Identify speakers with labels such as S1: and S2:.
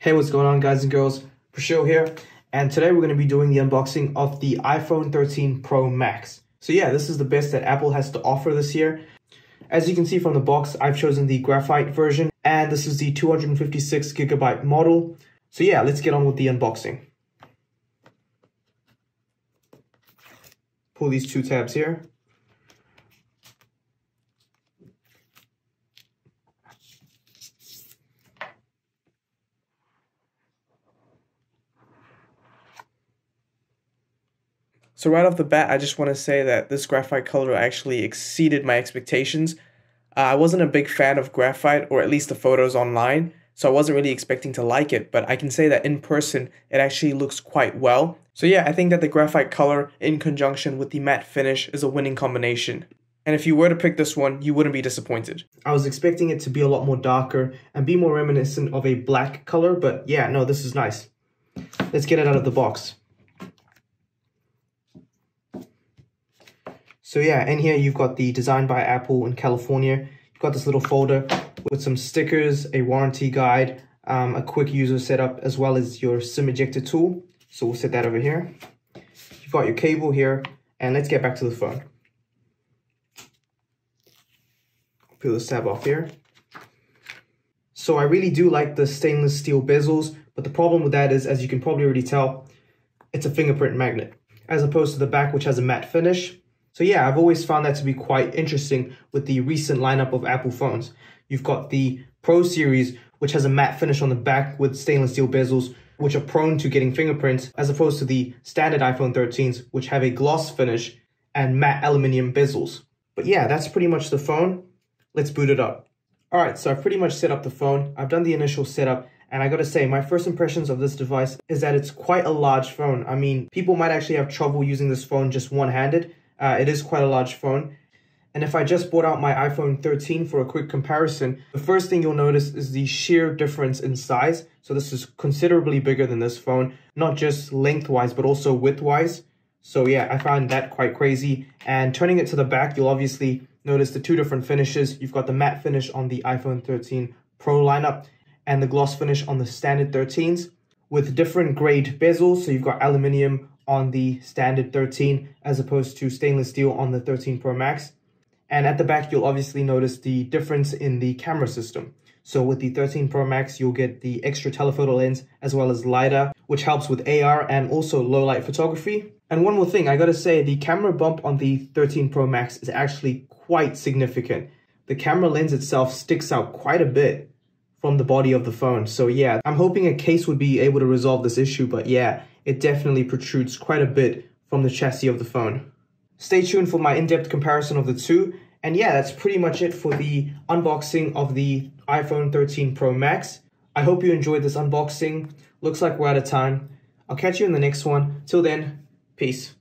S1: Hey, what's going on, guys and girls? Prashil here, and today we're going to be doing the unboxing of the iPhone 13 Pro Max. So yeah, this is the best that Apple has to offer this year. As you can see from the box, I've chosen the graphite version, and this is the 256GB model. So yeah, let's get on with the unboxing. Pull these two tabs here. So right off the bat, I just want to say that this graphite color actually exceeded my expectations. I wasn't a big fan of graphite, or at least the photos online, so I wasn't really expecting to like it, but I can say that in person, it actually looks quite well. So yeah, I think that the graphite color in conjunction with the matte finish is a winning combination. And if you were to pick this one, you wouldn't be disappointed. I was expecting it to be a lot more darker and be more reminiscent of a black color, but yeah, no, this is nice. Let's get it out of the box. So yeah, in here you've got the design by Apple in California. You've got this little folder with some stickers, a warranty guide, a quick user setup, as well as your SIM ejector tool. So we'll set that over here. You've got your cable here, and let's get back to the phone. Peel this tab off here. So I really do like the stainless steel bezels, but the problem with that is, as you can probably already tell, it's a fingerprint magnet, as opposed to the back, which has a matte finish. So yeah, I've always found that to be quite interesting with the recent lineup of Apple phones. You've got the Pro series, which has a matte finish on the back with stainless steel bezels, which are prone to getting fingerprints, as opposed to the standard iPhone 13s, which have a gloss finish and matte aluminium bezels. But yeah, that's pretty much the phone. Let's boot it up. All right, so I've pretty much set up the phone. I've done the initial setup, and I gotta say, my first impressions of this device is that it's quite a large phone. I mean, people might actually have trouble using this phone just one-handed. It is quite a large phone. And if I just brought out my iPhone 13 for a quick comparison, the first thing you'll notice is the sheer difference in size. So this is considerably bigger than this phone, not just lengthwise, but also widthwise. So yeah, I found that quite crazy. And turning it to the back, you'll obviously notice the two different finishes. You've got the matte finish on the iPhone 13 Pro lineup and the gloss finish on the standard 13s with different grade bezels. So you've got aluminium on the standard 13 as opposed to stainless steel on the 13 Pro Max. And at the back, you'll obviously notice the difference in the camera system. So with the 13 Pro Max, you'll get the extra telephoto lens as well as LiDAR, which helps with AR and also low light photography. And one more thing, I gotta say, the camera bump on the 13 Pro Max is actually quite significant. The camera lens itself sticks out quite a bit from the body of the phone. So yeah, I'm hoping a case would be able to resolve this issue, but yeah, it definitely protrudes quite a bit from the chassis of the phone. Stay tuned for my in-depth comparison of the two. And yeah, that's pretty much it for the unboxing of the iPhone 13 Pro Max. I hope you enjoyed this unboxing. Looks like we're out of time. I'll catch you in the next one. Till then, peace.